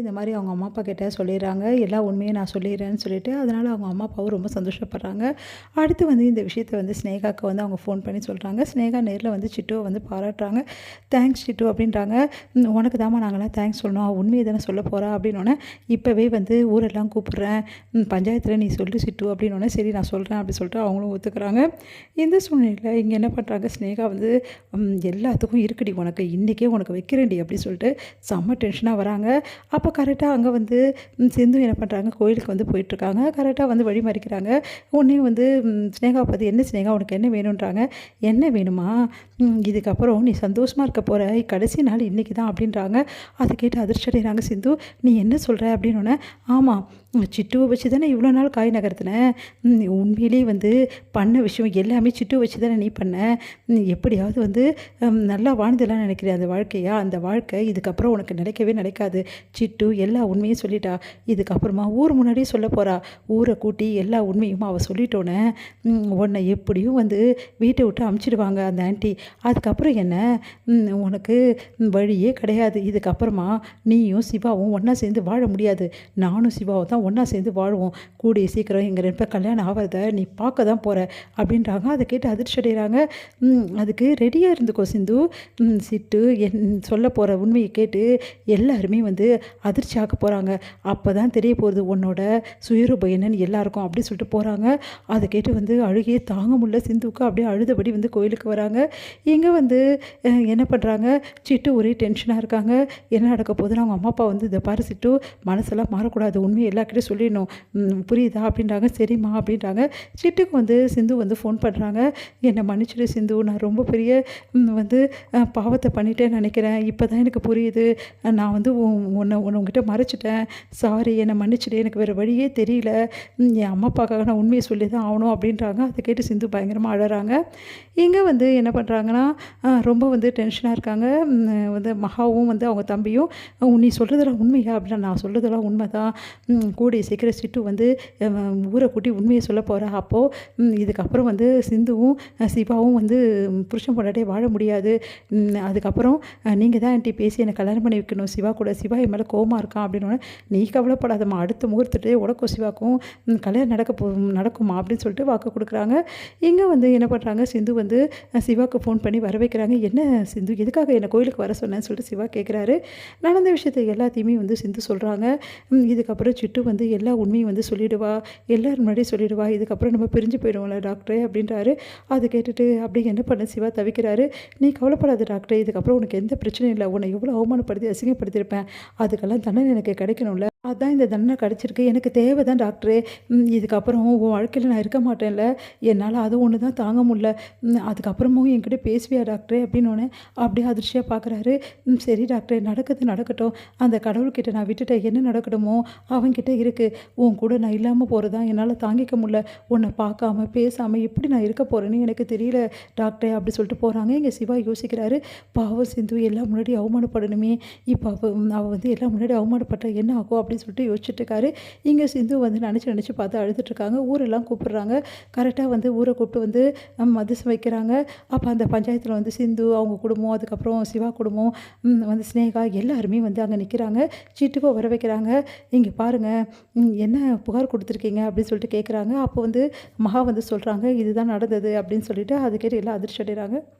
இந்த மாதிரி அவங்க அம்மா அப்பா கிட்ட சொல்லிடுறாங்க. எல்லா உண்மையும் நான் சொல்லிடுறேன்னு சொல்லிட்டு, அதனால் அவங்க அம்மா அப்பாவும் ரொம்ப சந்தோஷப்படுறாங்க. அடுத்து வந்து இந்த விஷயத்த வந்து ஸ்னேகாவுக்கு வந்து அவங்க ஃபோன் பண்ணி சொல்கிறாங்க. ஸ்னேகா நேரில் வந்து சிட்டுவை வந்து பாராட்டுறாங்க. தேங்க்ஸ் சிட்டு அப்படின்றாங்க. உனக்கு தாம்மா நாங்கள்லாம் தேங்க்ஸ் சொல்லணும். உண்மையை தானே சொல்ல போகிறா அப்படின்னோடனே, இப்போவே வந்து ஊரெல்லாம் கூப்பிட்றேன், பஞ்சாயத்தில் நீ சொல்லு சிட்டு அப்படின்னோடனே, சரி நான் சொல்கிறேன் அப்படி சொல்லிட்டு அவங்களும் ஒத்துக்கிறாங்க. இந்த சூழ்நிலையில் இங்கே என்ன பண்ணுறாங்க, ஸ்னேகா வந்து எல்லாத்துக்கும் இருக்குடி உனக்கு, இன்றைக்கே உனக்கு வைக்கிறேன்டி அப்படி சொல்லிட்டு செம்ம டென்ஷனாக வராங்க. அப்போ கரெக்டாக அங்கே வந்து சிந்து என்ன பண்ணுறாங்க, கோயிலுக்கு வந்து போயிட்டுருக்காங்க. கரெக்டாக வந்து வழி மறிக்கிறாங்க. உடனே வந்து ஸ்னேகாவை பார்த்து, என்ன ஸ்னேகா உனக்கு என்ன வேணுன்றாங்க. என்ன வேணுமா, இதுக்கப்புறம் நீ சந்தோஷமாக இருக்க போகிற கடைசி நாள் இன்றைக்கி தான் அப்படின்றாங்க. அதை கேட்டு அதிர்ச்சி அடைகிறாங்க சிந்து. நீ என்ன சொல்கிற அப்படின்னோடனே, ஆமாம் சிட்டுவை வச்சு தானே இவ்வளோ நாள் காய் நகர்த்தினேன். உண்மையிலேயே வந்து பண்ண விஷயம் எல்லாமே சிட்டுவை வச்சு தானே நீ பண்ண. எப்படியாவது வந்து நல்லா வாழ்ந்துலாம் நினைக்கிறேன் அந்த வாழ்க்கையா, அந்த வாழ்க்கை இதுக்கப்புறம் உனக்கு நினைக்கவே நினைக்காது. சிட்டு எல்லா உண்மையும் சொல்லிட்டா. இதுக்கப்புறமா ஊர் முன்னாடியே சொல்ல போகிறா. ஊரை கூட்டி எல்லா உண்மையும் அவள் சொல்லிட்டோன்னே உன்னை எப்படியும் வந்து வீட்டை விட்டு அமுச்சிடுவாங்க அந்த ஆண்டி. அதுக்கப்புறம் என்ன, உனக்கு வழியே கிடையாது. இதுக்கப்புறமா நீயும் சிவாவும் ஒன்றா சேர்ந்து வாழ முடியாது. நானும் சிவாவும் தான் ஒன்றா சேர்ந்து வாழுவோம். கூடிய சீக்கிரம் எங்கள் ரெண்டு பேர் கல்யாணம் ஆகிறத நீ பார்க்க தான் போகிற அப்படின்றாங்க. அதை கேட்டு அதிர்ச்சி அடைகிறாங்க. அதுக்கு ரெடியாக இருந்துக்கோ சிந்து. சிட்டு சொல்ல போகிற உண்மையை கேட்டு எல்லாருமே வந்து அதிர்ச்சி ஆக்க போகிறாங்க. அப்போ தான் தெரிய போகுது உன்னோட சுயரூபம் என்னன்னு எல்லாருக்கும் அப்படி சொல்லிட்டு போகிறாங்க. அதை கேட்டு வந்து அழுகையே தாங்க முடியல சிந்துவுக்கு. அப்படியே அழுதபடி வந்து கோயிலுக்கு வராங்க. இங்கே வந்து என்ன பண்ணுறாங்க, சிட்டு ஒரே டென்ஷனாக இருக்காங்க. என்ன நடக்க போகுதுன்னு அவங்க அம்மா அப்பா வந்து, இதை பாரு சிட்டு, மனசெல்லாம் மாறக்கூடாது, உண்மையை எல்லாக்கிட்டையும் சொல்லிடணும், புரியுதா அப்படின்றாங்க. சரிம்மா அப்படின்றாங்க. சிட்டுக்கு வந்து சிந்து வந்து ஃபோன் பண்ணுறாங்க. என்னை மன்னிச்சிடு சிந்து, நான் ரொம்ப பெரிய வந்து பாவத்தை பண்ணிட்டேன்னு நினைக்கிறேன். இப்போ தான் எனக்கு புரியுது. நான் வந்து உங்ககிட்ட மறைச்சிட்டேன். சாரி, என்னை மன்னிச்சிடு, எனக்கு வேறு வழியே தெரியல. என் அம்மா அப்பாக்காக நான் உண்மையை சொல்லி தான் ஆகணும் அப்படின்றாங்க. அதை கேட்டு சிந்து பயங்கரமாக அழறாங்க. இங்கே வந்து என்ன பண்ணுறாங்கன்னா, ரொம்ப வந்து டென்ஷனாக இருக்காங்க. வந்து மகாவும் வந்து அவங்க தம்பியும், நீ சொல்கிறதெல்லாம் உண்மையா அப்படின்னா, நான் சொல்கிறதெல்லாம் உண்மை தான். கூடிய சீக்கிரம் சிட்டு வந்து ஊரை கூட்டி உண்மையை சொல்ல போகிறா. அப்போது இதுக்கப்புறம் வந்து சிந்துவும் சிவாவும் வந்து புருஷன் பொண்டாட்டியே வாழ முடியாது. அதுக்கப்புறம் நீங்கள் தான் ஆண்டி பேசி என்னை கல்யாணம் பண்ணி வைக்கணும் சிவா கூட. சிவா என் மேலே கோவமாக இருக்கான் அப்படின்னோடனே, நீ கவலைப்படாதம்மா, அடுத்த முகூர்த்தத்திலே உனக்கும் சிவாக்கும் கல்யாணம் நடக்குமா அப்படின்னு சொல்லிட்டு வாக்கு கொடுக்குறாங்க. இங்கே வந்து என்ன பண்ணுறாங்க, சிந்து வந்து சிவாவுக்கு ஃபோன் பண்ணி வர வைக்கிறாங்க. என்ன சிந்து, எதுக்காக என்னை கோயிலுக்கு வர சொன்னேன்னு சொல்லிட்டு சிவா கேட்குறாரு. நடந்த விஷயத்தை எல்லாத்தையுமே வந்து சிந்து சொல்கிறாங்க. இதுக்கப்புறம் சிட்டு வந்து எல்லா உண்மையும் வந்து சொல்லிடுவா, எல்லோரும் முன்னாடியே சொல்லிடுவா. இதுக்கப்புறம் நம்ம பிரிஞ்சு போயிடுவோம்ல டாக்டரே அப்படின்றாரு. அதை கேட்டுட்டு அப்படி என்ன பண்ண சிவா தவிக்கிறாரு. நீ கவலைப்படாத டாக்டரே, இதுக்கப்புறம் உனக்கு எந்த பிரச்சனையும் இல்லை. உன்னை எவ்வளோ அவமானப்படுத்தி அசிங்கப்படுத்தியிருப்பேன், அதுக்கெல்லாம் தண்டனை எனக்கு கிடைக்கணும்ல. அதான் இந்த தண்டனை கிடச்சிருக்கு. எனக்கு தேவை தான் டாக்டரே. இதுக்கப்புறம் உன் வாழ்க்கையில் நான் இருக்க மாட்டேன்ல, என்னால் அது ஒன்று தான் தாங்க முடியல. அதுக்கப்புறமும் என்கிட்ட பேசுவியா டாக்டரே அப்படின்னோடனே அப்படியே அதிர்ச்சியாக பார்க்குறாரு. சரி டாக்டரே, நடக்கட்டும். அந்த கடவுள்கிட்ட நான் விட்டுட்டேன், என்ன நடக்கணுமோ அவன்கிட்ட இருக்குது. உன் கூட நான் இல்லாமல் போகிறதா என்னால் தாங்கிக்க முடியல. உன்னை பார்க்காம பேசாமல் எப்படி நான் இருக்க போகிறேன்னு எனக்கு தெரியல டாக்டரே அப்படி சொல்லிட்டு போகிறாங்க. இங்கே சிவா யோசிக்கிறாரு. பாவம் சிந்து எல்லாம் முன்னாடி அவமானப்படணுமே. இப்போ அவள் வந்து எல்லாம் முன்னாடி அவமானப்பட்டா என்ன ஆகும் அப்படின்னு சொல்லிட்டு யோசிச்சுட்டு இருக்காரு. இங்கே சிந்து வந்து நினச்சி பார்த்து அழுதுட்டுருக்காங்க. ஊரெல்லாம் கூப்பிட்றாங்க. கரெக்டாக வந்து ஊரை கூப்பிட்டு வந்து மதிசம் வைக்கிறாங்க. அப்போ அந்த பஞ்சாயத்தில் வந்து சிந்து, அவங்க குடும்பம், அதுக்கப்புறம் சிவா குடும்பம், வந்து ஸ்னேகா எல்லாருமே வந்து அங்கே நிற்கிறாங்க. சீட்டுக்கும் வர வைக்கிறாங்க. இங்கே பாருங்கள், என்ன புகார் கொடுத்துருக்கீங்க அப்படின்னு சொல்லிட்டு கேட்குறாங்க. அப்போ வந்து மகா வந்து சொல்கிறாங்க, இதுதான் நடந்தது அப்படின்னு சொல்லிட்டு. அது கேட்டு எல்லாம் அதிர்ச்சி அடைகிறாங்க.